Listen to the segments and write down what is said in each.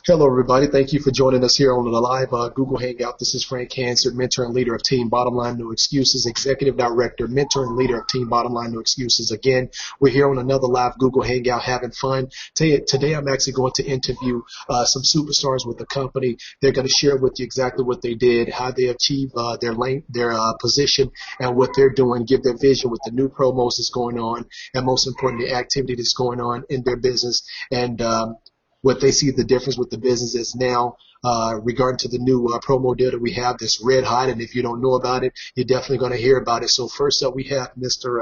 Hello, everybody. Thank you for joining us here on the live Google Hangout. This is Frank Hansard, mentor and leader of Team Bottom Line No Excuses, executive director, mentor and leader of Team Bottom Line No Excuses. Again, we're here on another live Google Hangout having fun. Today, I'm actually going to interview some superstars with the company. They're going to share with you exactly what they did, how they achieved their position, and what they're doing, give their vision with the new promos that's going on, and most importantly, the activity that's going on in their business. And what they see the difference with the business is now regarding to the new promo deal that we have that's red hot. And if you don't know about it, you're definitely going to hear about it. So first up, we have Mr.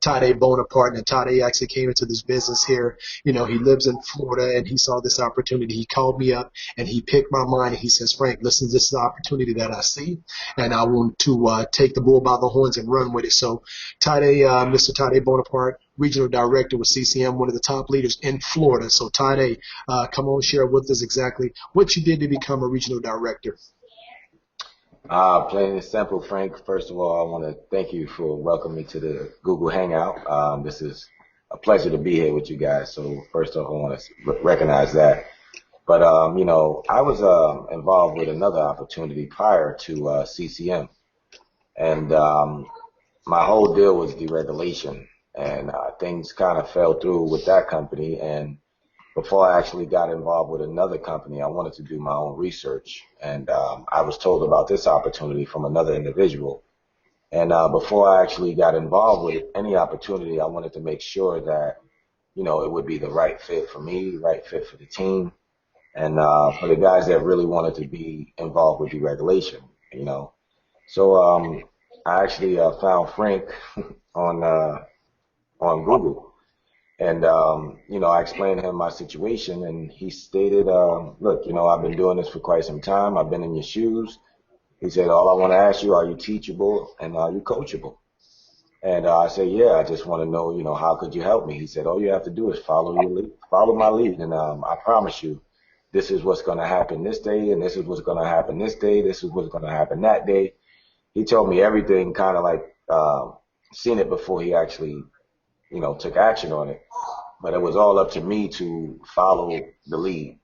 Tade Bonaparte. And Tade actually came into this business here. You know, he lives in Florida and he saw this opportunity. He called me up and he picked my mind and he says, Frank, listen, this is an opportunity that I see and I want to take the bull by the horns and run with it. So Mr. Tade Bonaparte, regional director with CCM, one of the top leaders in Florida. So Tade, come on, share with us exactly what you did to become a regional director. Plain and simple, Frank. First of all, I want to thank you for welcoming me to the Google Hangout. This is a pleasure to be here with you guys. So first off, I want to recognize that. But, you know, I was involved with another opportunity prior to CCM. And my whole deal was deregulation. And things kind of fell through with that company. And before I actually got involved with another company, I wanted to do my own research. And I was told about this opportunity from another individual. And before I actually got involved with any opportunity, I wanted to make sure that, you know, it would be the right fit for me, right fit for the team, and for the guys that really wanted to be involved with deregulation, you know. So I actually found Frank on Google. And, you know, I explained to him my situation, and he stated, look, you know, I've been doing this for quite some time. I've been in your shoes. He said, all I want to ask you, are you teachable and are you coachable? And I said, yeah, I just want to know, you know, how could you help me? He said, all you have to do is follow your lead, follow my lead. And I promise you, this is what's going to happen this day, and this is what's going to happen this day. This is what's going to happen that day. He told me everything, kind of like seen it before he actually, you know, took action on it. But it was all up to me to follow the lead.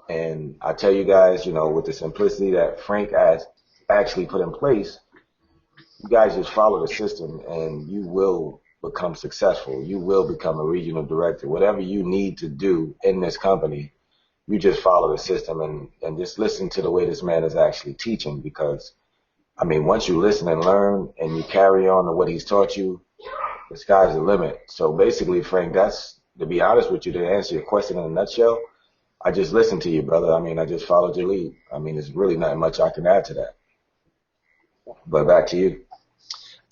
And I tell you guys, you know, with the simplicity that Frank has actually put in place, you guys just follow the system and you will become successful. You will become a regional director. Whatever you need to do in this company, you just follow the system and just listen to the way this man is actually teaching. Because, I mean, once you listen and learn and you carry on to what he's taught you, the sky's the limit. So basically, Frank, that's, to be honest with you, to answer your question in a nutshell, I just listened to you, brother. I mean, I just followed your lead. I mean, there's really not much I can add to that. But back to you.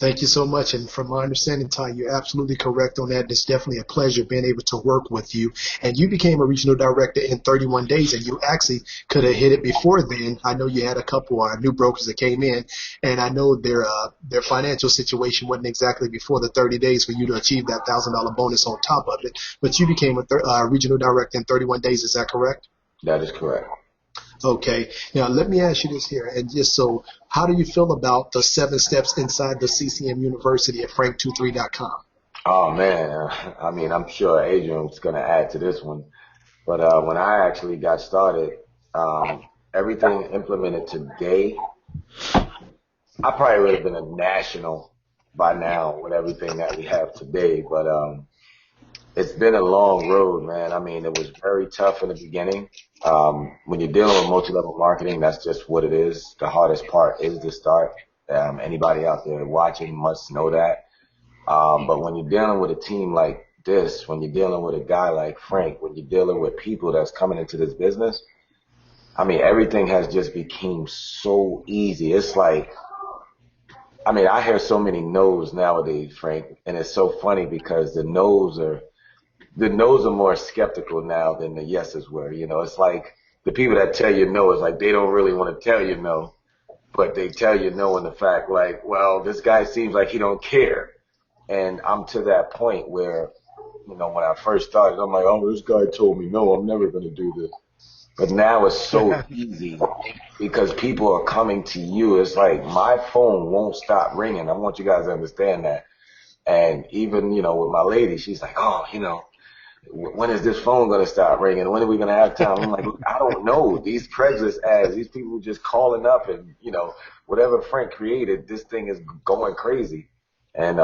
Thank you so much. And from my understanding, Ty, you're absolutely correct on that. It's definitely a pleasure being able to work with you. And you became a regional director in 31 days, and you actually could have hit it before then. I know you had a couple new brokers that came in, and I know their financial situation wasn't exactly before the 30 days for you to achieve that $1,000 bonus on top of it. But you became a regional director in 31 days. Is that correct? That is correct. Okay. Now, let me ask you this here. And just so, how do you feel about the 7 steps inside the CCM University at frank23.com? Oh, man. I mean, I'm sure Adrian's going to add to this one. But when I actually got started, everything implemented today, I probably would have been a national by now with everything that we have today. But it's been a long road, man. I mean, it was very tough in the beginning. When you're dealing with multi-level marketing, that's just what it is. The hardest part is the start. Anybody out there watching must know that. But when you're dealing with a team like this, when you're dealing with a guy like Frank, when you're dealing with people that's coming into this business, I mean, everything has just become so easy. It's like, I mean, I hear so many no's nowadays, Frank, and it's so funny because the no's are more skeptical now than the yeses were. You know, it's like the people that tell you no, it's like they don't really want to tell you no, but they tell you no in the fact like, well, this guy seems like he don't care. And I'm to that point where, you know, when I first started, I'm like, oh, this guy told me no, I'm never going to do this. But now it's so easy because people are coming to you. It's like my phone won't stop ringing. I want you guys to understand that. And even, you know, with my lady, she's like, oh, you know, when is this phone going to stop ringing? When are we going to have time? I'm like, look, I don't know. These Craigslist ads, these people just calling up and, whatever Frank created, this thing is going crazy. And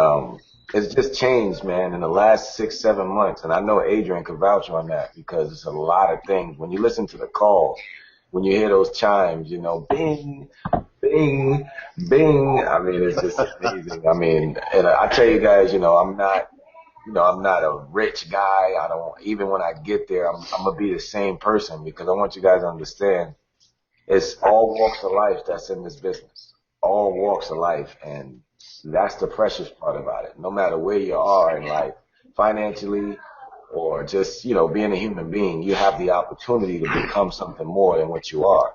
it's just changed, man, in the last 6, 7 months. And I know Adrian can vouch on that because it's a lot of things. When you listen to the calls, when you hear those chimes, bing, bing, bing. I mean, it's just amazing. I mean, and I tell you guys, I'm not a rich guy. I don't, even when I get there, I'm going to be the same person because I want you guys to understand it's all walks of life that's in this business. All walks of life. And that's the precious part about it. No matter where you are in life, financially or just, being a human being, you have the opportunity to become something more than what you are.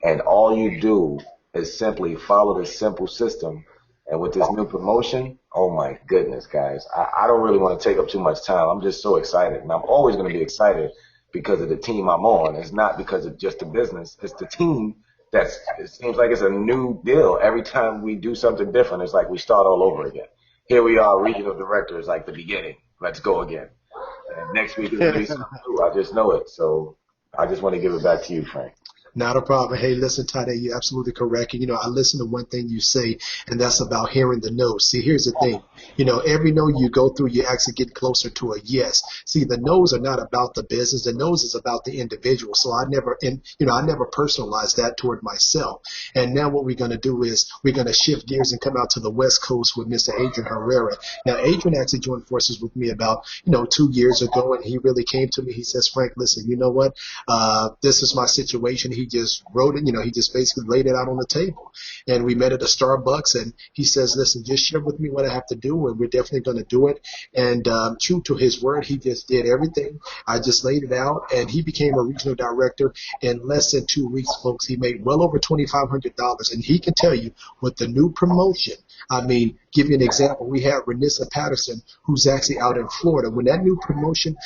And all you do is simply follow this simple system. And with this new promotion, oh my goodness, guys, I don't really want to take up too much time. I'm just so excited. And I'm always going to be excited because of the team I'm on. It's not because of just the business. It's the team it seems like it's a new deal. Every time we do something different, it's like we start all over again. Here we are, regional directors, like the beginning. Let's go again. And next week is going to be something new. I just know it. So I just want to give it back to you, Frank. Not a problem. Hey, listen, Tade, you're absolutely correct. And, I listen to one thing you say, and that's about hearing the no. See, here's the thing. Every no you go through, you actually get closer to a yes. See, the no's are not about the business. The no's is about the individual. So I never personalize that toward myself. And now what we're going to do is we're going to shift gears and come out to the West Coast with Mr. Adrian Herrera. Now, Adrian actually joined forces with me about, 2 years ago, and he really came to me. He says, Frank, listen, you know what? This is my situation. He just wrote it, he just basically laid it out on the table. And we met at a Starbucks, and he says, listen, just share with me what I have to do, and we're definitely going to do it. And true to his word, he just did everything. I just laid it out, and he became a regional director in less than 2 weeks, folks. He made well over $2,500, and he can tell you with the new promotion, give you an example. We have Renissa Patterson, who's actually out in Florida. When that new promotion,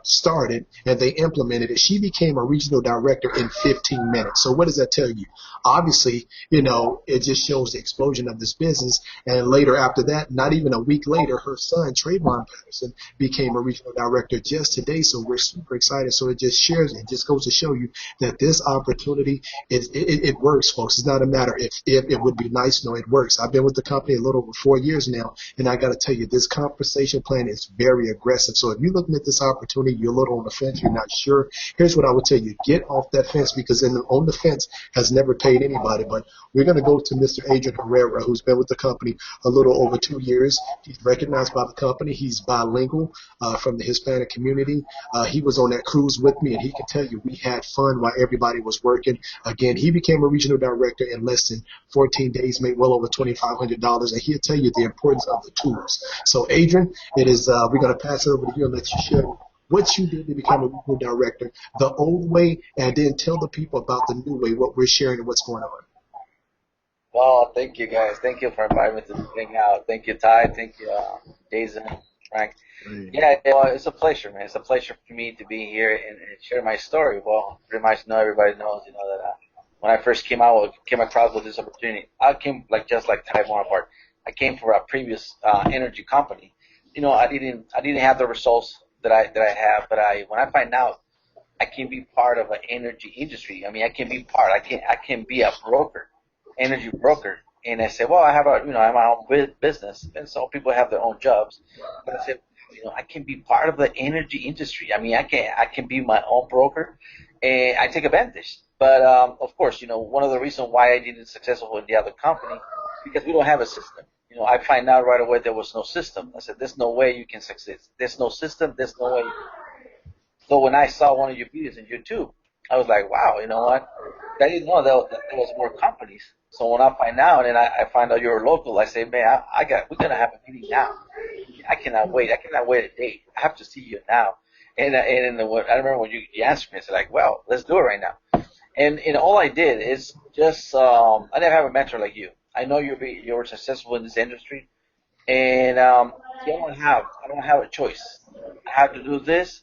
started and they implemented it, she became a regional director in 15 minutes. So what does that tell you? Obviously, it just shows the explosion of this business. And later after that, not even a week later, her son, Trayvon Patterson, became a regional director just today. So we're super excited. So it just goes to show you that this opportunity it works, folks. It's not a matter if it would be nice. No, it works. I've been with the company a little over 4 years now, and I got to tell you, this compensation plan is very aggressive. So if you're looking at this opportunity, you're a little on the fence, you're not sure, here's what I would tell you. Get off that fence, because on the fence has never paid anybody. But we're going to go to Mr. Adrian Herrera, who's been with the company a little over 2 years. He's recognized by the company. He's bilingual from the Hispanic community. He was on that cruise with me, and he can tell you we had fun while everybody was working. Again, he became a regional director in less than 14 days, made well over $2,500, and he'll tell you the importance of the tools. So, Adrian, we're going to pass it over to you and let you share what you did to become a regional director, the old way, and then tell the people about the new way, what we're sharing and what's going on. Well, thank you, guys. Thank you for inviting me to hang out. Thank you, Ty. Thank you, Jason, Frank. Yeah, it's a pleasure, man. It's a pleasure for me to be here and share my story. Well, pretty much everybody knows, that when I first came across with this opportunity, I came just like Ty Bonaparte. I came from a previous energy company. I didn't have the results that I have, but when I find out I can be part of an energy industry, I can be part. I can be a broker, energy broker. And I said, well, I have my own business, and so people have their own jobs. But I said, I can be part of the energy industry. I can be my own broker, and I take advantage. But of course, one of the reasons why I didn't successful in the other company, because we don't have a system. I find out right away there was no system. I said, there's no way you can succeed. There's no system. There's no way. So when I saw one of your videos in YouTube, I was like, wow, you know what? I didn't know that there was more companies. So when I find out, and I find out you're local, I say, man, we're gonna have a meeting now. I cannot wait. I cannot wait a day. I have to see you now. And I remember when you answered me, I said, like, well, let's do it right now. And all I did is just I didn't have a mentor like you. I know you're successful in this industry, and I don't have a choice. I have to do this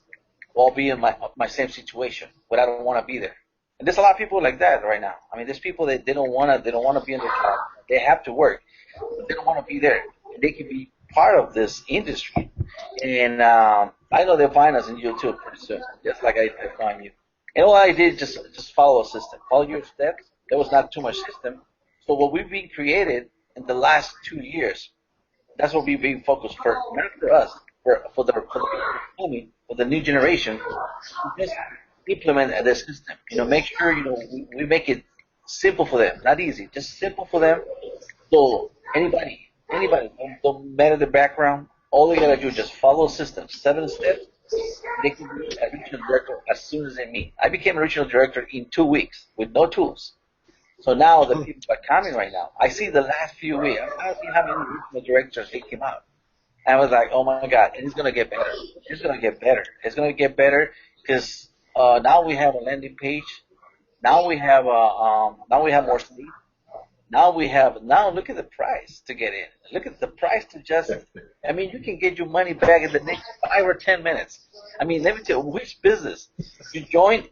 while being in my same situation, but I don't want to be there. And there's a lot of people like that right now. There's people that they don't want to be in their job. They have to work, but they don't want to be there. And they can be part of this industry. And I know they'll find us in YouTube pretty soon, just like I find you. And all I did just follow a system, follow your steps. There was not too much system. So what we've been created in the last 2 years, that's what we've been focused for, not for us, for the new generation. We just implement the system. Make sure we make it simple for them, not easy, just simple for them. So anybody, don't matter the background, all they gotta do is just follow the system, 7 steps. They can be a regional director as soon as they meet. I became a regional director in 2 weeks with no tools. So now the people are coming right now. I see the last few weeks. I don't see how many regional directors they came out. And I was like, oh my God, and it's gonna get better. It's gonna get better. It's gonna get better because now we have a landing page. Now we have more sleep. Now look at the price to get in. Look at the price to you can get your money back in the next 5 or 10 minutes. Let me tell you, which business you join,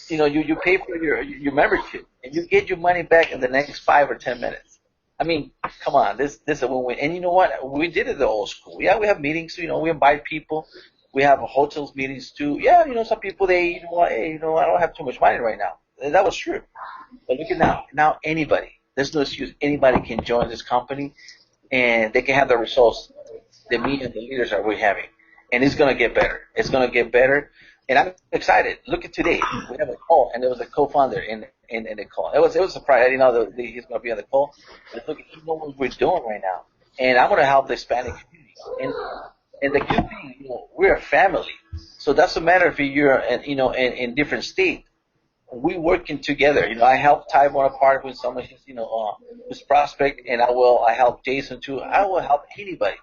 you pay for your membership and you get your money back in the next 5 or 10 minutes. Come on, this is a win-win. And you know what? We did it the old school. Yeah, we have meetings, we invite people. We have hotels meetings too. Yeah, some people, hey, I don't have too much money right now. And that was true. But look at now. Now anybody. There's no excuse. Anybody can join this company, and they can have the results that me and the leaders we're having. And it's going to get better. It's going to get better. And I'm excited. Look at today. We have a call, and there was a co-founder in the call. It was a surprise. I didn't know that he's going to be on the call. But look, you know what we're doing right now. And I'm going to help the Hispanic community. And the good thing, we're a family. So it doesn't matter if you're, in different states. We working together. I help Ty Bonaparte with some of his, his prospect, and I help Jason too. I will help anybody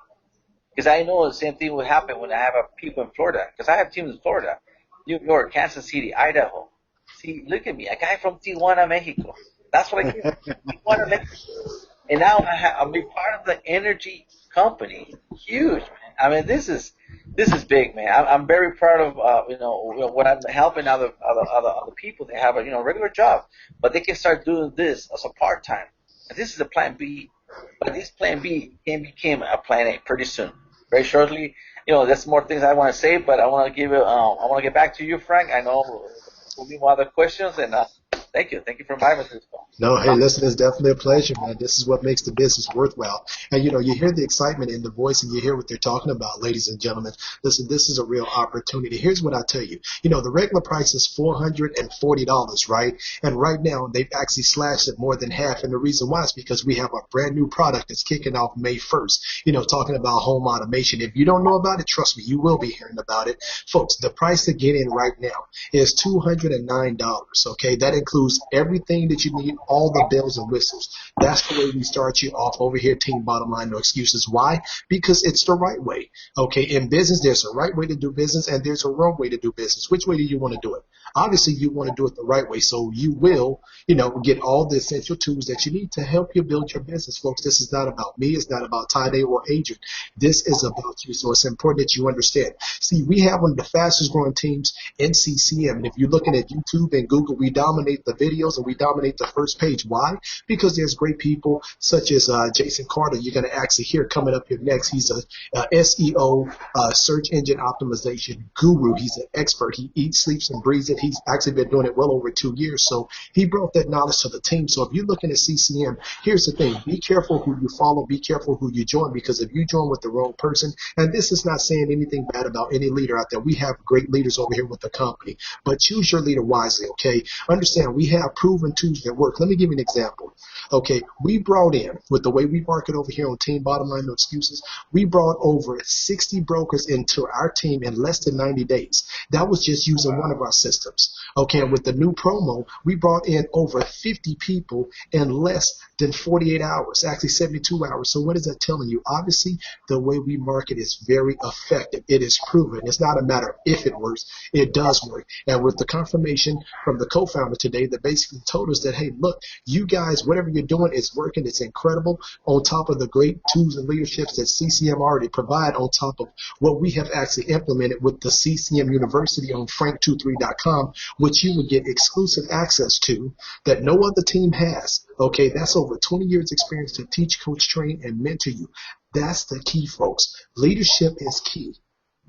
because I know the same thing will happen when I have people in Florida. Because I have teams in Florida, New York, Kansas City, Idaho. See, look at me, a guy from Tijuana, Mexico. That's what I do. Tijuana, Mexico. And now I'm a part of the energy company. Huge, man. This is big, man. I'm very proud of what I'm helping other people. They have a regular job, but they can start doing this as a part time. And this is a plan B, but this plan B can become a plan A pretty soon, very shortly. There's more things I want to say, but I want to get back to you, Frank. I know there'll be more other questions, and thank you for inviting me to this call. No, hey, listen, it's definitely a pleasure, man. This is what makes the business worthwhile. And, you hear the excitement in the voice and you hear what they're talking about, ladies and gentlemen. Listen, this is a real opportunity. Here's what I tell you. The regular price is $440, right? And right now, they've actually slashed it more than half. And the reason why is because we have a brand new product that's kicking off May 1st, talking about home automation. If you don't know about it, trust me, you will be hearing about it. Folks, the price to get in right now is $209, okay? That includes everything that you need, all the bells and whistles. That's the way we start you off over here, Team Bottom Line No Excuses. Why? Because it's the right way. Okay, in business, there's a right way to do business and there's a wrong way to do business. Which way do you want to do it? Obviously, you want to do it the right way, so you will, get all the essential tools that you need to help you build your business, folks. This is not about me. It's not about Tide or Adrian. This is about you, so it's important that you understand. See, we have one of the fastest growing teams in CCM, and if you're looking at YouTube and Google, we dominate the videos and we dominate the first page. Why? Because there's great people such as Jason Carter. You're going to actually hear coming up here next. He's a SEO, search engine optimization guru. He's an expert. He eats, sleeps, and breathes it. He's actually been doing it well over 2 years. So he brought that knowledge to the team. So if you're looking at CCM, here's the thing. Be careful who you follow. Be careful who you join, because if you join with the wrong person, and this is not saying anything bad about any leader out there. We have great leaders over here with the company, but choose your leader wisely, okay? Understand, we have proven tools that work. Let me give you an example. Okay, we brought in, with the way we market over here on Team Bottom Line No Excuses, we brought over 60 brokers into our team in less than 90 days. That was just using one of our systems. Okay, and with the new promo, we brought in over 50 people in less than 48 hours, actually 72 hours. So what is that telling you? Obviously, the way we market is very effective. It is proven. It's not a matter of if it works. It does work. And with the confirmation from the co-founder today that basically told us that, hey, look, you guys, whatever you're doing is working. It's incredible, on top of the great tools and leaderships that CCM already provide, on top of what we have actually implemented with the CCM University on frank23.com, which you would get exclusive access to that no other team has. Okay, that's over 20 years experience to teach, coach, train, and mentor you. That's the key, folks. Leadership is key.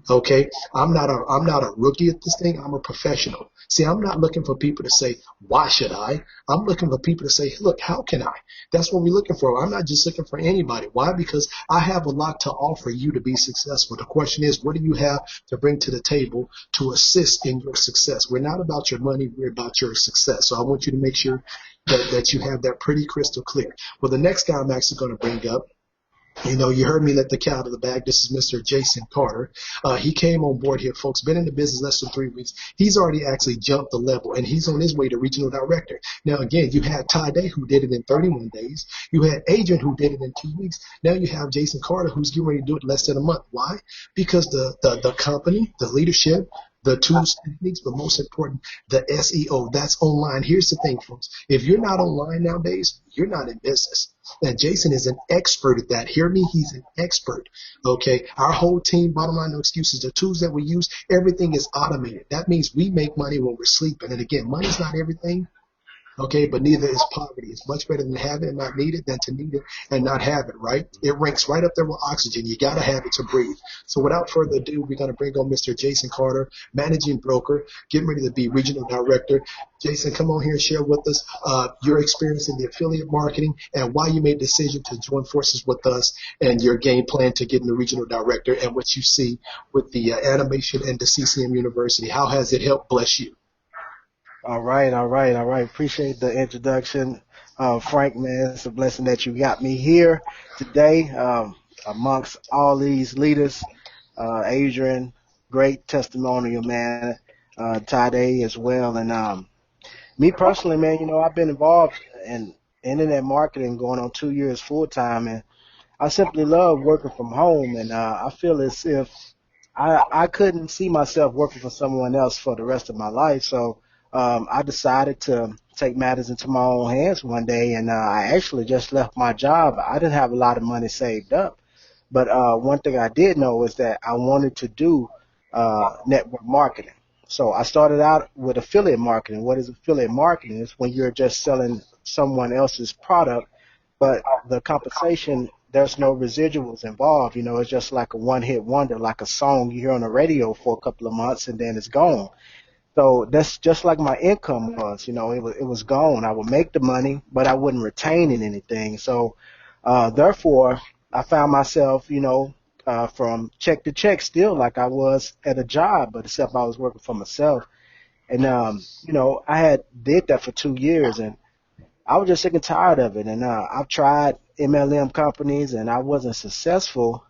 Okay, I'm not a rookie at this thing. I'm a professional. See, I'm not looking for people to say, why should I? I'm looking for people to say, look, how can I? That's what we're looking for. I'm not just looking for anybody. Why? Because I have a lot to offer you to be successful. The question is, what do you have to bring to the table to assist in your success? We're not about your money. We're about your success. So I want you to make sure that you have that pretty crystal clear. Well, the next guy I'm actually going to bring up, you heard me let the cat out of the bag. This is Mr. Jason Carter. He came on board here, folks. Been in the business less than 3 weeks. He's already actually jumped the level, and he's on his way to regional director. Now, again, you had Ty Day, who did it in 31 days. You had Adrian, who did it in 2 weeks. Now you have Jason Carter, who's getting ready to do it in less than a month. Why? Because the company, the leadership, the tools, techniques, but most important, the SEO. That's online. Here's the thing, folks. If you're not online nowadays, you're not in business. And Jason is an expert at that. Hear me? He's an expert. Okay. Our whole team, bottom line, no excuses. The tools that we use, everything is automated. That means we make money when we're sleeping. And again, money's not everything. Okay, but neither is poverty. It's much better than have it and not need it than to need it and not have it, right? It ranks right up there with oxygen. You got to have it to breathe. So without further ado, we're going to bring on Mr. Jason Carter, managing broker, getting ready to be regional director. Jason, come on here and share with us your experience in the affiliate marketing and why you made the decision to join forces with us and your game plan to get in the regional director and what you see with the animation and the CCM University. How has it helped bless you? All right. Appreciate the introduction. Frank, man, it's a blessing that you got me here today amongst all these leaders. Adrian, great testimonial, man. Tade as well. And me personally, man, I've been involved in internet marketing going on 2 years full time, and I simply love working from home. And I feel as if I couldn't see myself working for someone else for the rest of my life. So I decided to take matters into my own hands one day, and I actually just left my job. I didn't have a lot of money saved up, but one thing I did know is that I wanted to do network marketing. So I started out with affiliate marketing. What is affiliate marketing? It's when you're just selling someone else's product, but the compensation, there's no residuals involved. It's just like a one-hit wonder, like a song you hear on the radio for a couple of months and then it's gone. So that's just like my income was. It was gone. I would make the money, but I wouldn't retain in anything. So therefore, I found myself, from check to check, still like I was at a job, but except I was working for myself. And I had did that for 2 years, and I was just sick and tired of it. And I've tried MLM companies, and I wasn't successful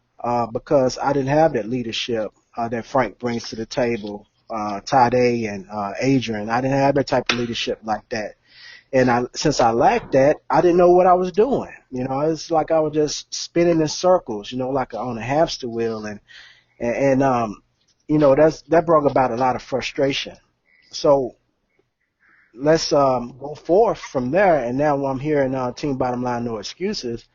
because I didn't have that leadership that Frank brings to the table. Tade and Adrian. I didn't have that type of leadership like that. And since I lacked that, I didn't know what I was doing. It's like I was just spinning in circles, like on a hamster wheel. And that brought about a lot of frustration. So let's go forth from there. And now I'm here in Team Bottom Line, No Excuses.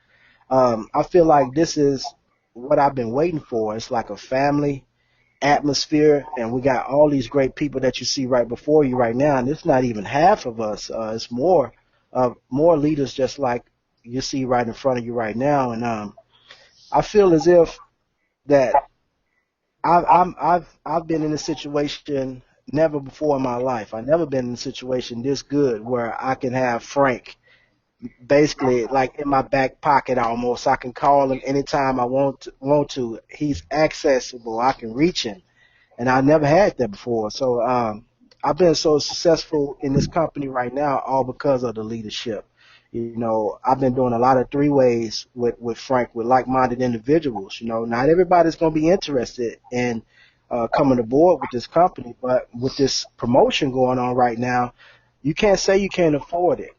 I feel like this is what I've been waiting for. It's like a family atmosphere, and we got all these great people that you see right before you right now, and it's not even half of us. It's more leaders just like you see right in front of you right now. And I feel as if that I've been in a situation never before in my life. I've never been in a situation this good where I can have Frank basically like in my back pocket almost. I can call him anytime I want to. He's accessible. I can reach him, and I never had that before. So I've been so successful in this company right now, all because of the leadership. I've been doing a lot of three-ways with Frank, with like-minded individuals. Not everybody's going to be interested in coming aboard with this company, but with this promotion going on right now, you can't say you can't afford it.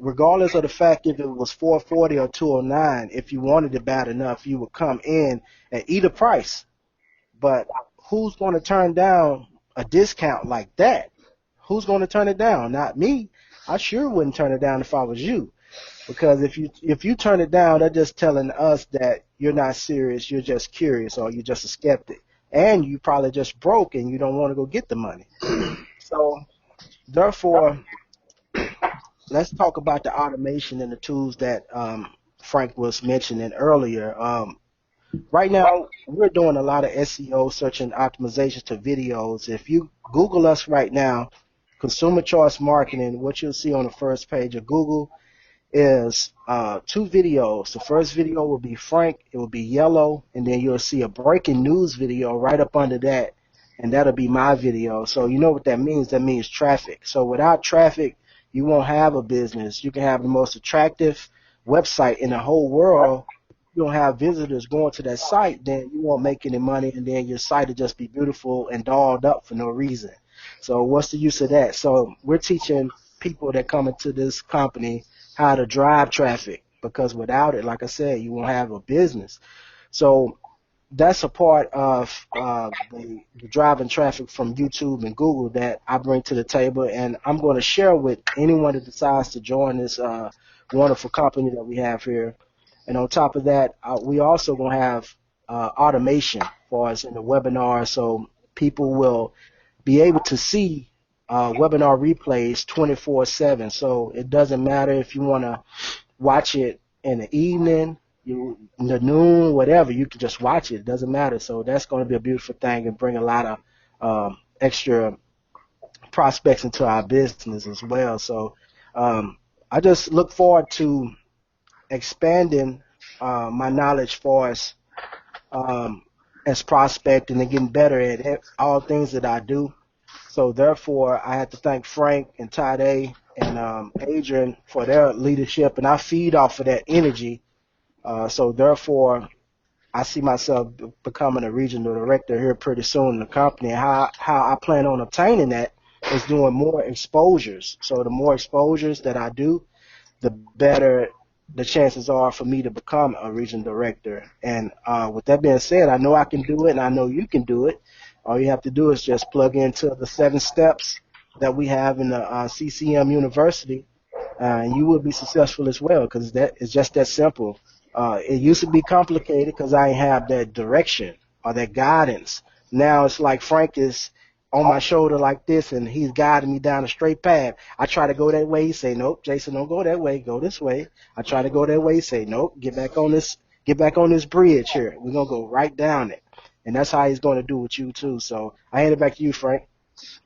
Regardless of the fact if it was 440 or 209, if you wanted it bad enough, you would come in and eat a price. But who's going to turn down a discount like that? Who's going to turn it down? Not me. I sure wouldn't turn it down if I was you. Because if you turn it down, they're just telling us that you're not serious, you're just curious, or you're just a skeptic. And you probably just broke and you don't want to go get the money. So therefore, let's talk about the automation and the tools that Frank was mentioning earlier. Right now, we're doing a lot of SEO, search and optimizations to videos. If you Google us right now, consumer choice marketing, what you'll see on the first page of Google is two videos. The first video will be Frank, it will be yellow, and then you'll see a breaking news video right up under that, and that'll be my video. So you know what that means? That means traffic. So without traffic, you won't have a business. You can have the most attractive website in the whole world. You don't have visitors going to that site, then you won't make any money, and then your site will just be beautiful and dolled up for no reason. So what's the use of that? So we're teaching people that come into this company how to drive traffic, because without it, like I said, you won't have a business. So that's a part of the driving traffic from YouTube and Google that I bring to the table, and I'm going to share with anyone that decides to join this wonderful company that we have here. And on top of that, we also going to have automation for us in the webinar, so people will be able to see webinar replays 24/7. So it doesn't matter if you want to watch it in the evening, in the noon, whatever, you can just watch it. It doesn't matter. So that's going to be a beautiful thing and bring a lot of extra prospects into our business as well. So I just look forward to expanding my knowledge for us as prospecting and getting better at all things that I do. So therefore, I have to thank Frank and Tade and Adrian for their leadership, and I feed off of that energy. So therefore, I see myself becoming a regional director here pretty soon in the company. How I plan on obtaining that is doing more exposures. So the more exposures that I do, the better the chances are for me to become a regional director. And with that being said, I know I can do it, and I know you can do it. All you have to do is just plug into the 7 steps that we have in the CCM University, and you will be successful as well, because that is just that simple. It used to be complicated because I didn't have that direction or that guidance. Now it's like Frank is on my shoulder like this, and he's guiding me down a straight path. I try to go that way, he say, nope, Jason, don't go that way, go this way. I try to go that way, he say, nope, get back on this bridge here. We're going to go right down it. And that's how he's going to do with you too. So I hand it back to you, Frank.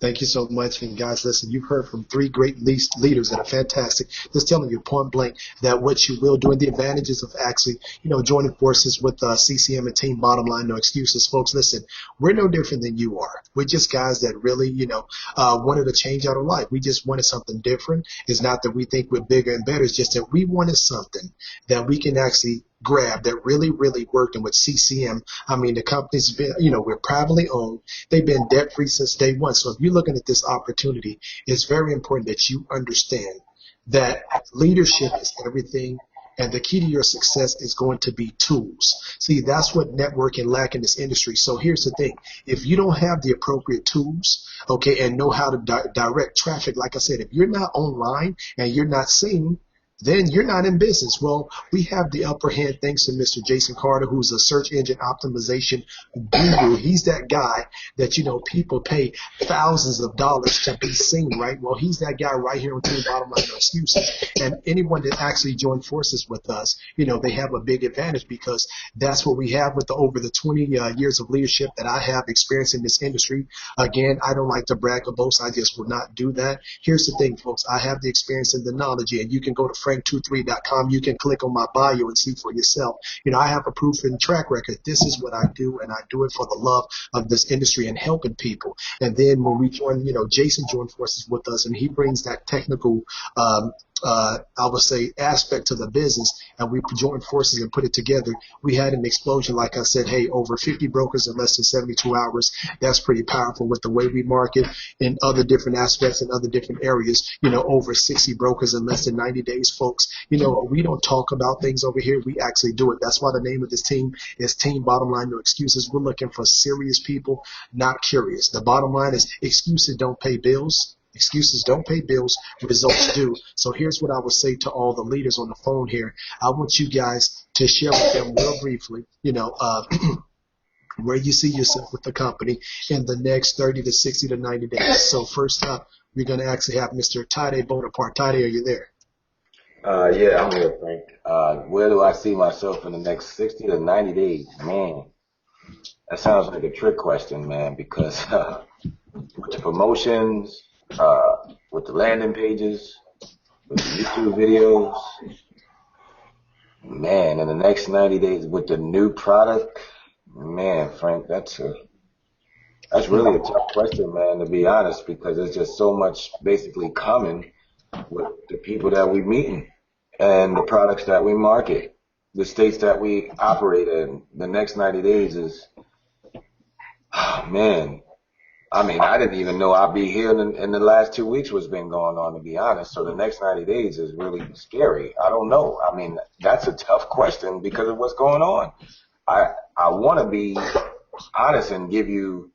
Thank you so much. And guys, listen, you've heard from 3 great leaders that are fantastic. Just telling you point blank that what you will do, and the advantages of actually, joining forces with CCM and Team Bottom Line No Excuses. Folks, listen, we're no different than you are. We're just guys that really, wanted to change our life. We just wanted something different. It's not that we think we're bigger and better. It's just that we wanted something that we can actually grab that really, really worked. And with CCM, I mean, the company's been, we're privately owned. They've been debt free since day one. So if you're looking at this opportunity, it's very important that you understand that leadership is everything. And the key to your success is going to be tools. See, that's what networking lack in this industry. So here's the thing. If you don't have the appropriate tools, okay, and know how to direct traffic, like I said, if you're not online and you're not seeing, then you're not in business. Well, we have the upper hand thanks to Mr. Jason Carter, who's a search engine optimization guru. He's that guy that, people pay thousands of dollars to be seen, right? Well, he's that guy right here on Team Bottom Line No Excuses. And anyone that actually joined forces with us, they have a big advantage, because that's what we have with over the 20 years of leadership that I have experienced in this industry. Again, I don't like to brag or boast. I just will not do that. Here's the thing, folks. I have the experience and the knowledge, and you can go to frank23.com. You can click on my bio and see for yourself. I have a proven track record. This is what I do, and I do it for the love of this industry and helping people. And then when we join, Jason joined forces with us, and he brings that technical I would say aspect to the business, and we joined forces and put it together. We had an explosion, like I said, hey, over 50 brokers in less than 72 hours. That's pretty powerful with the way we market in other different aspects and other different areas. Over 60 brokers in less than 90 days, folks. We don't talk about things over here. We actually do it. That's why the name of this team is Team Bottom Line No Excuses. We're looking for serious people, not curious. The bottom line is excuses don't pay bills. Excuses don't pay bills, results do. So here's what I would say to all the leaders on the phone here. I want you guys to share with them real briefly, where you see yourself with the company in the next 30 to 60 to 90 days. So first up, we're going to actually have Mr. Tade Bonaparte. Tade, are you there? Yeah, I'm here, Frank. Where do I see myself in the next 60 to 90 days? Man, that sounds like a trick question, man, because with the promotions, with the landing pages, with the YouTube videos, man, in the next 90 days with the new product, man, Frank, that's really a tough question, man, to be honest, because there's just so much basically coming with the people that we meeting and the products that we market, the states that we operate in. The next 90 days is, oh, man. I mean, I didn't even know I'd be here in the last 2 weeks what's been going on, to be honest. So the next 90 days is really scary. I don't know. I mean, that's a tough question because of what's going on. I want to be honest and give you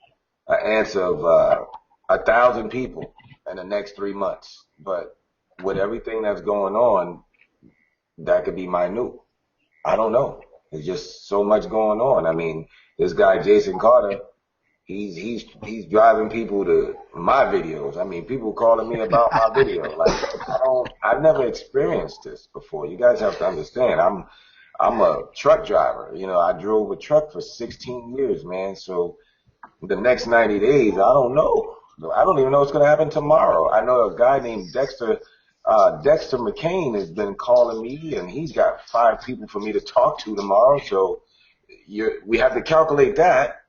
an answer of 1,000 people in the next 3 months. But with everything that's going on, that could be minute. I don't know. There's just so much going on. I mean, this guy Jason Carter, he's driving people to my videos. I mean, people calling me about my video. Like I've never experienced this before. You guys have to understand. I'm a truck driver. You know, I drove a truck for 16 years, man. So the next 90 days, I don't know. I don't even know what's going to happen tomorrow. I know a guy named Dexter McCain has been calling me, and he's got 5 people for me to talk to tomorrow. So we have to calculate that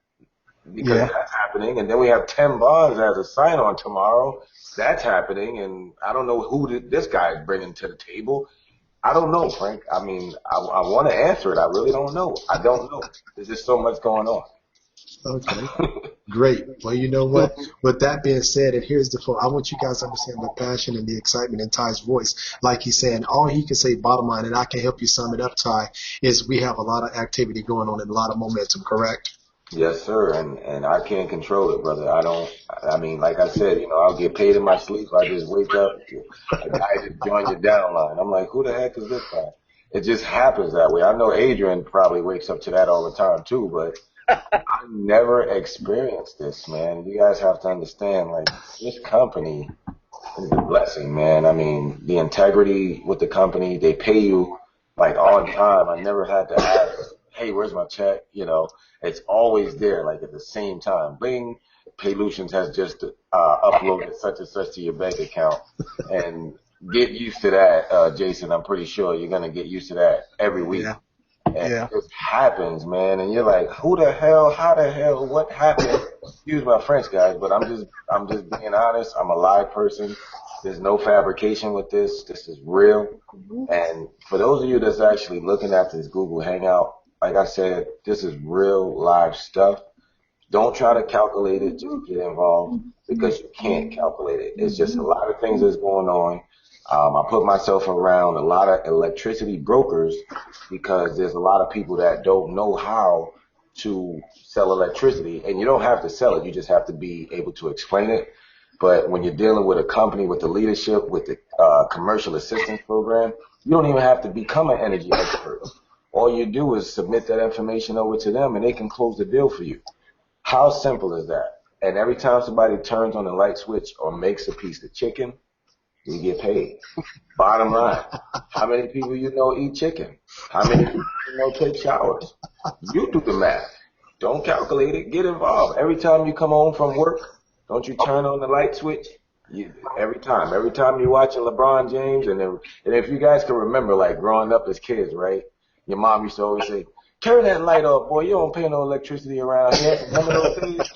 because Yeah. that's happening. And then we have 10 bonds as a sign-on tomorrow. That's happening. And I don't know who this guy is bringing to the table. I don't know, Frank. I mean, I want to answer it. I really don't know. I don't know. There's just so much going on. Okay. Great. Well, you know what? With that being said, and here's the phone. I want you guys to understand the passion and the excitement in Ty's voice. Like he's saying, all he can say, bottom line, and I can help you sum it up, Ty, is we have a lot of activity going on and a lot of momentum, correct? Yes, sir, and I can't control it, brother. I mean, like I said, you know, I'll get paid in my sleep. I just wake up, a guy just joined your downline. I'm like, who the heck is this guy? It just happens that way. I know Adrian probably wakes up to that all the time too, but I never experienced this, man. You guys have to understand, like, this company is a blessing, man. I mean, the integrity with the company, they pay you like on time. I never had to ask, hey, where's my check? You know, it's always there, like at the same time. Bing, Paylutions has just uploaded such and such to your bank account. And get used to that, Jason. I'm pretty sure you're gonna get used to that every week. Yeah. And Yeah. it just happens, man. And you're like, who the hell? How the hell? What happened? Excuse my French, guys, but I'm just being honest. I'm a live person. There's no fabrication with this. This is real. And for those of you that's actually looking at this Google Hangout, like I said, this is real live stuff. Don't try to calculate it. Just get involved because you can't calculate it. It's just a lot of things that's going on. I put myself around a lot of electricity brokers because there's a lot of people that don't know how to sell electricity, and you don't have to sell it. You just have to be able to explain it. But when you're dealing with a company, with the leadership, with the commercial assistance program, you don't even have to become an energy expert. All you do is submit that information over to them, and they can close the deal for you. How simple is that? And every time somebody turns on the light switch or makes a piece of chicken, we get paid. Bottom line, how many people you know eat chicken? How many people you know take showers? You do the math. Don't calculate it. Get involved. Every time you come home from work, don't you turn on the light switch? Every time you're watching LeBron James, and if you guys can remember, like growing up as kids, right? Your mom used to always say, turn that light off, boy. You don't pay no electricity around here. Remember those days?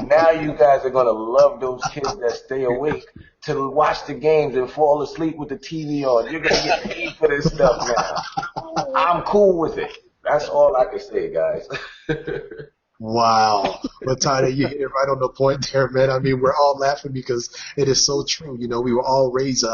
Now you guys are going to love those kids that stay awake to watch the games and fall asleep with the TV on. You're going to get paid for this stuff now. I'm cool with it. That's all I can say, guys. Wow. Well, Tyler, you hit it right on the point there, man. I mean, we're all laughing because it is so true. You know, we were all raised,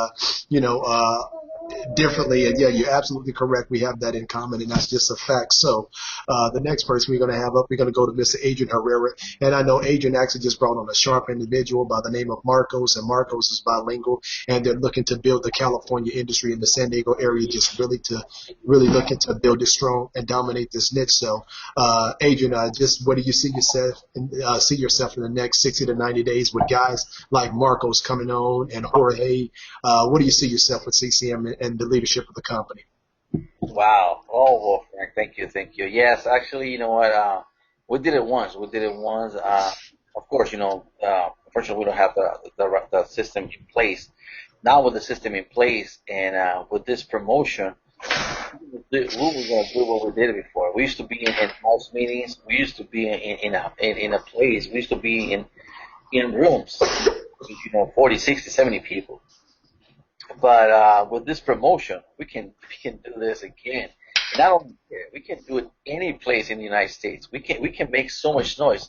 differently. And yeah, you're absolutely correct. We have that in common, and that's just a fact. So the next person we're going to have up, we're going to go to Mr. Adrian Herrera. And I know Adrian actually just brought on a sharp individual by the name of Marcos, and Marcos is bilingual, and they're looking to build the California industry in the San Diego area, just really looking to build it strong and dominate this niche. So Adrian, just what do you see yourself in the next 60 to 90 days with guys like Marcos coming on and Jorge? What do you see yourself with CCM the leadership of the company. Wow. Oh, well, Frank, thank you. Yes, actually, you know what? We did it once. Of course, unfortunately, we don't have the system in place. Now with the system in place and with this promotion, we were going to do what we did before. We used to be in house meetings. We used to be in a place. We used to be in rooms, 40, 60, 70 people. But with this promotion, we can do this again. And I don't care. We can do it any place in the United States. We can make so much noise.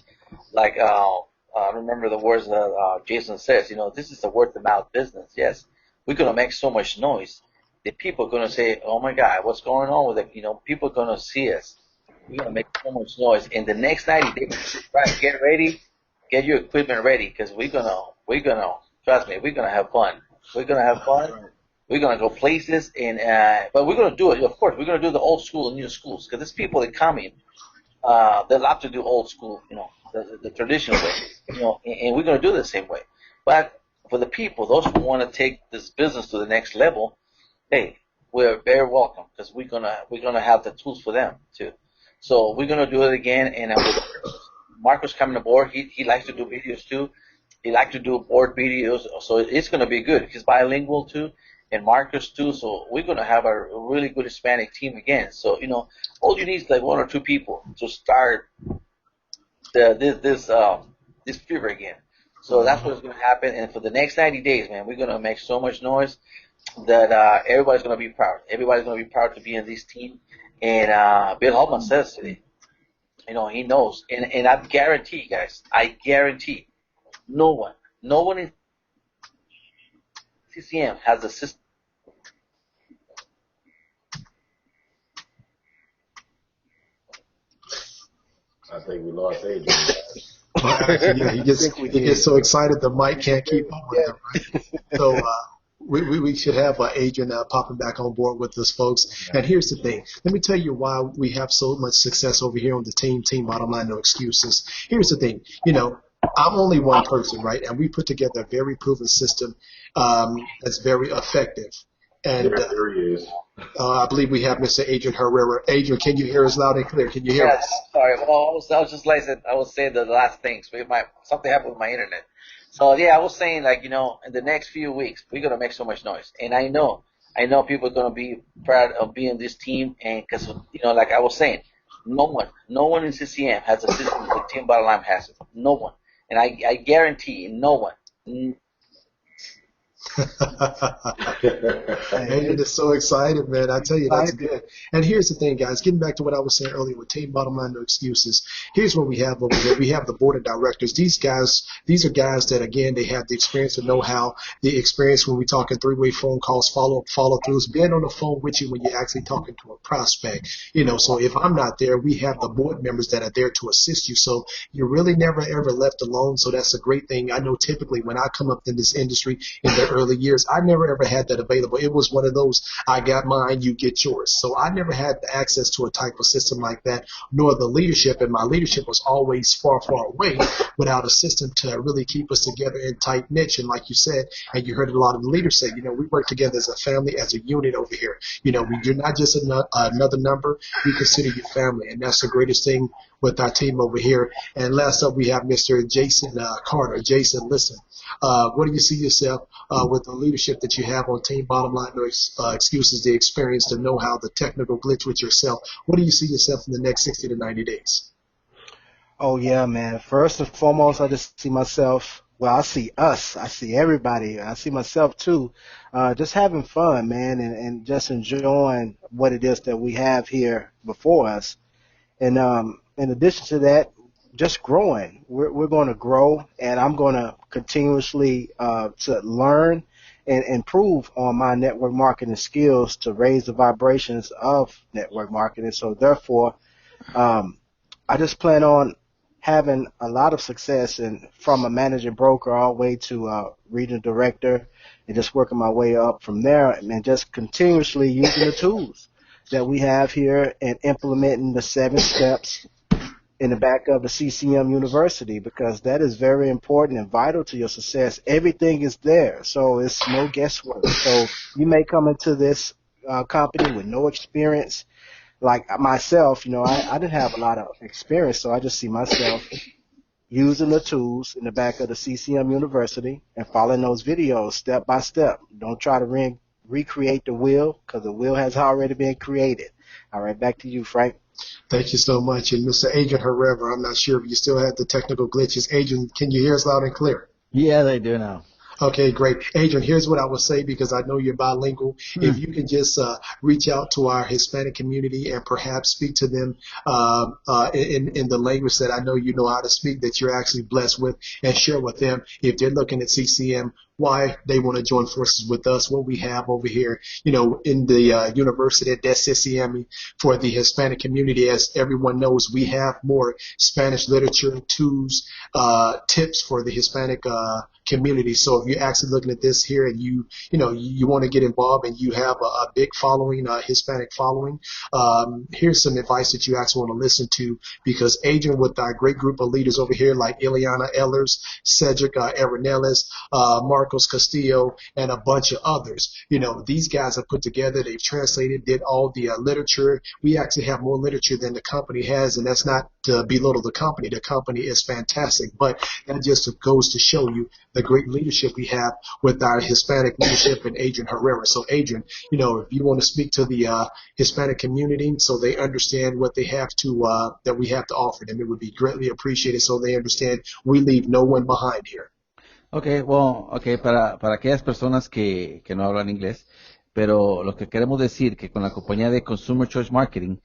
Like I remember the words that Jason says. This is a word of mouth business. Yes, we're gonna make so much noise that people are gonna say, "Oh my God, what's going on with it?" People are gonna see us. We're gonna make so much noise. In the next 90 days, right? Get ready, get your equipment ready, because we're gonna trust me, we're gonna have fun. We're gonna have fun. We're gonna go places, and but we're gonna do it. Of course, we're gonna do the old school and new schools, because there's people that come in. They love to do old school, the traditional way, and we're gonna do it the same way. But for the people, those who want to take this business to the next level, hey, we're very welcome, because we're gonna have the tools for them too. So we're gonna do it again, and with Marcos coming aboard, he likes to do videos too. He likes to do board videos, so it's gonna be good. He's bilingual too, and Marcus too. So we're gonna have a really good Hispanic team again. So all you need is like one or two people to start this fever again. So that's what's gonna happen. And for the next 90 days, man, we're gonna make so much noise that everybody's gonna be proud. Everybody's gonna be proud to be in this team. And Bill Holman says today, he knows, and I guarantee, guys, no one in CCM has a system. I think we lost Adrian. Yeah, he gets so excited the mic can't keep up with him. Right? So we should have Adrian popping back on board with us, folks. And here's the thing. Let me tell you why we have so much success over here on the team Bottom Line, No Excuses. Here's the thing. I'm only one person, right? And we put together a very proven system that's very effective. And there he is. I believe we have Mr. Adrian Herrera. Adrian, can you hear us loud and clear? Can you hear us? Sorry. Well, I was just like I was saying the last things. Something happened with my internet. So yeah, I was saying in the next few weeks we're gonna make so much noise, and I know people are gonna be proud of being this team, and because like I was saying, no one in CCM has a system that Team Bottom Line has. No one. And I guarantee no one. Adrian is so excited, man. I tell you, that's good. And here's the thing, guys. Getting back to what I was saying earlier with Team Bottom Line, No Excuses. Here's what we have over here. We have the board of directors. These are guys that, again, they have the experience, the know-how, the experience when we're talking three-way phone calls, follow-throughs, being on the phone with you when you're actually talking to a prospect. So if I'm not there, we have the board members that are there to assist you. So you're really never, ever left alone. So that's a great thing. I know typically when I come up in this industry in the early years, I never ever had that available. It was one of those, I got mine, you get yours. So I never had access to a type of system like that, nor the leadership, and my leadership was always far, far away without a system to really keep us together in tight niche. And like you said, and you heard a lot of the leaders say, we work together as a family, as a unit over here. You're not just another number, we consider you family, and that's the greatest thing with our team over here. And last up, we have Mr. Jason Carter. Jason, listen, what do you see yourself with the leadership that you have on Team Bottom Line, No Excuses, the experience, the know-how, the technical glitch with yourself? What do you see yourself in the next 60 to 90 days? Oh, yeah, man. First and foremost, I just see myself, I see us. I see everybody. I see myself, too, just having fun, man, and just enjoying what it is that we have here before us. And in addition to that, just growing. We're going to grow, and I'm going to continuously to learn and improve on my network marketing skills to raise the vibrations of network marketing. So therefore, I just plan on having a lot of success, and from a managing broker all the way to regional director, and just working my way up from there, and just continuously using the tools that we have here and implementing the 7 steps in the back of a CCM University, because that is very important and vital to your success. Everything is there, so it's no guesswork. So you may come into this company with no experience. Like myself, I didn't have a lot of experience, so I just see myself using the tools in the back of the CCM University and following those videos step by step. Don't try to recreate the wheel, because the wheel has already been created. All right, back to you, Frank. Thank you so much. And Mr. Adrian Herrera, I'm not sure if you still had the technical glitches. Adrian, can you hear us loud and clear? Yeah, they do now. Okay, great. Adrian, here's what I would say, because I know you're bilingual. If you can just reach out to our Hispanic community and perhaps speak to them in the language that I know you know how to speak, that you're actually blessed with, and share with them if they're looking at CCM, why they want to join forces with us, what we have over here, in the University de CCM for the Hispanic community. As everyone knows, we have more Spanish literature, tools, tips for the Hispanic community. So if you're actually looking at this here and you want to get involved and you have a big following, Hispanic following, here's some advice that you actually want to listen to, because Adrian, with our great group of leaders over here like Ileana Ellers, Cedric Arenelis, Marcos Castillo, and a bunch of others, these guys are put together, they've translated, did all the literature. We actually have more literature than the company has, and that's not to belittle the company. The company is fantastic, but that just goes to show you the great leadership we have with our Hispanic leadership and Adrian Herrera. So Adrian, if you want to speak to the Hispanic community so they understand what they have to, that we have to offer them, it would be greatly appreciated, so they understand we leave no one behind here. Okay, para aquellas personas que no hablan inglés, pero lo que queremos decir que con la compañía de Consumer Choice Marketing,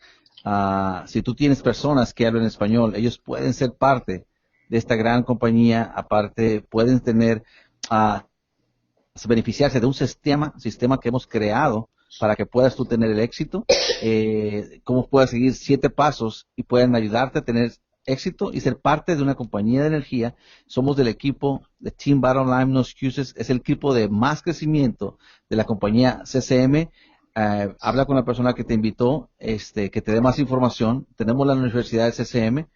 si tú tienes personas que hablan español, ellos pueden ser parte de esta gran compañía. Aparte, pueden beneficiarse de un sistema que hemos creado para que puedas tú tener el éxito, cómo puedas seguir 7 pasos y pueden ayudarte a tener éxito y ser parte de una compañía de energía. Somos del equipo de Team Bottom Line No Excuses, es el equipo de más crecimiento de la compañía CCM. Habla con la persona que te invitó, que te dé más información. Tenemos la Universidad de CCM,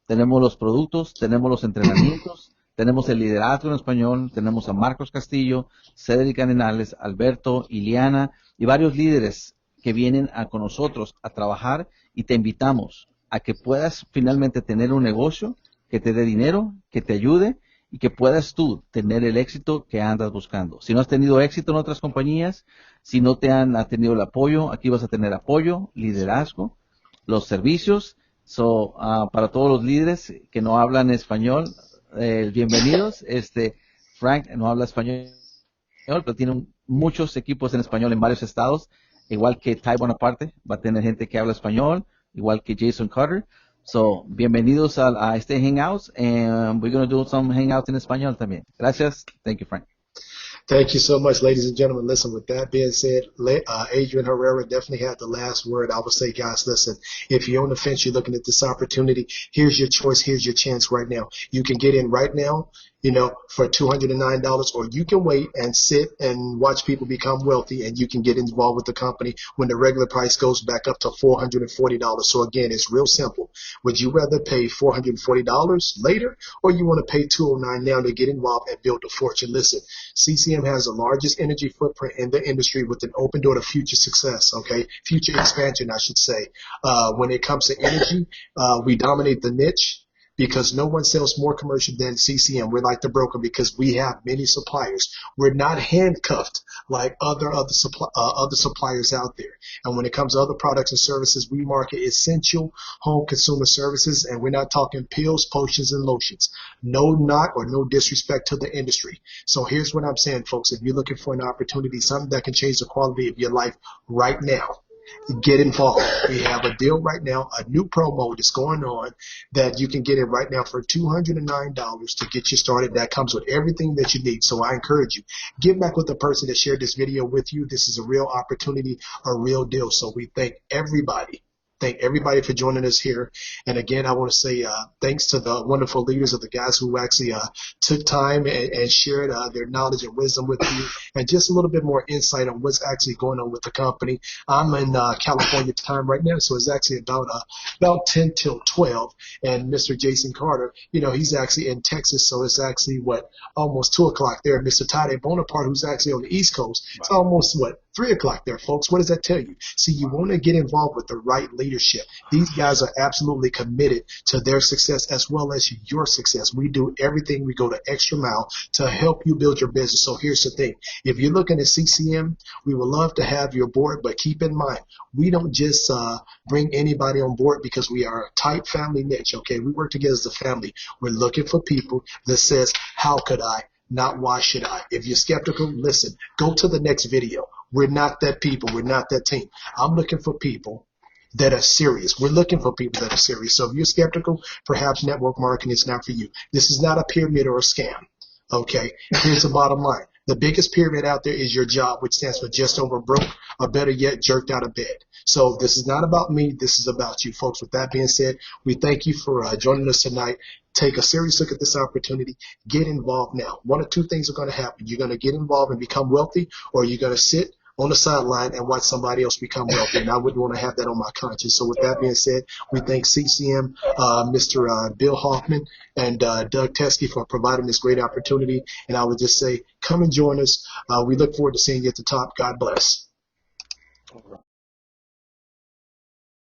tenemos los productos, tenemos los entrenamientos, tenemos el liderazgo en español, tenemos a Marcos Castillo, Cedric Arenales, Alberto, Iliana y varios líderes que vienen con nosotros a trabajar, y te invitamos a que puedas finalmente tener un negocio que te dé dinero, que te ayude y que puedas tú tener el éxito que andas buscando. Si no has tenido éxito en otras compañías, si no te han tenido el apoyo, aquí vas a tener apoyo, liderazgo, los servicios. Para todos los líderes que no hablan español, bienvenidos. Frank no habla español, pero tiene muchos equipos en español en varios estados, igual que Ty Bonaparte, va a tener gente que habla español, igual que Jason Carter. Bienvenidos a este Hangouts, and we're going to do some Hangouts en español también. Gracias. Thank you, Frank. Thank you so much, ladies and gentlemen. Listen, with that being said, Adrian Herrera definitely had the last word. I would say, guys, listen, if you're on the fence, you're looking at this opportunity, here's your choice, here's your chance right now. You can get in right now, for $209, or you can wait and sit and watch people become wealthy, and you can get involved with the company when the regular price goes back up to $440. So again, it's real simple. Would you rather pay $440 later, or you want to pay $209 now to get involved and build a fortune? Listen, CCM has the largest energy footprint in the industry with an open door to future success, future expansion, I should say. When it comes to energy, we dominate the niche, because no one sells more commercial than CCM. We're like the broker because we have many suppliers. We're not handcuffed like other suppliers out there. And when it comes to other products and services, we market essential home consumer services, and we're not talking pills, potions, and lotions. No knock or no disrespect to the industry. So here's what I'm saying, folks. If you're looking for an opportunity, something that can change the quality of your life right now, get involved. We have a deal right now, a new promo that's going on that you can get it right now for $209 to get you started. That comes with everything that you need. So I encourage you, get back with the person that shared this video with you. This is a real opportunity, a real deal. So we thank everybody thank everybody for joining us here. And again, I want to say thanks to the wonderful leaders of the guys who actually took time and shared their knowledge and wisdom with you, and just a little bit more insight on what's actually going on with the company. I'm in California time right now, so it's actually about 10 till 12. And Mr. Jason Carter, he's actually in Texas, so it's actually almost 2 o'clock there. Mr. Tade Bonaparte, who's actually on the East Coast, it's almost 3 o'clock there, folks. What does that tell you? See, you want to get involved with the right leadership. These guys are absolutely committed to their success as well as your success. We do everything. We go the extra mile to help you build your business. So here's the thing. If you're looking at CCM, we would love to have your board, but keep in mind, we don't just bring anybody on board because we are a tight family niche, okay? We work together as a family. We're looking for people that says, how could I? Not why should I? If you're skeptical, listen, go to the next video. We're not that people. We're not that team. I'm looking for people that are serious. We're looking for people that are serious. So if you're skeptical, perhaps network marketing is not for you. This is not a pyramid or a scam. Okay? Here's the bottom line. The biggest pyramid out there is your job, which stands for just over broke, or better yet, jerked out of bed. So this is not about me. This is about you, folks. With that being said, we thank you for joining us tonight. Take a serious look at this opportunity. Get involved now. One of two things are going to happen. You're going to get involved and become wealthy, or you're going to sit on the sideline and watch somebody else become wealthy. And I wouldn't want to have that on my conscience. So with that being said, we thank CCM, Mr. Bill Hoffman, and Doug Teskey for providing this great opportunity. And I would just say, come and join us. We look forward to seeing you at the top. God bless.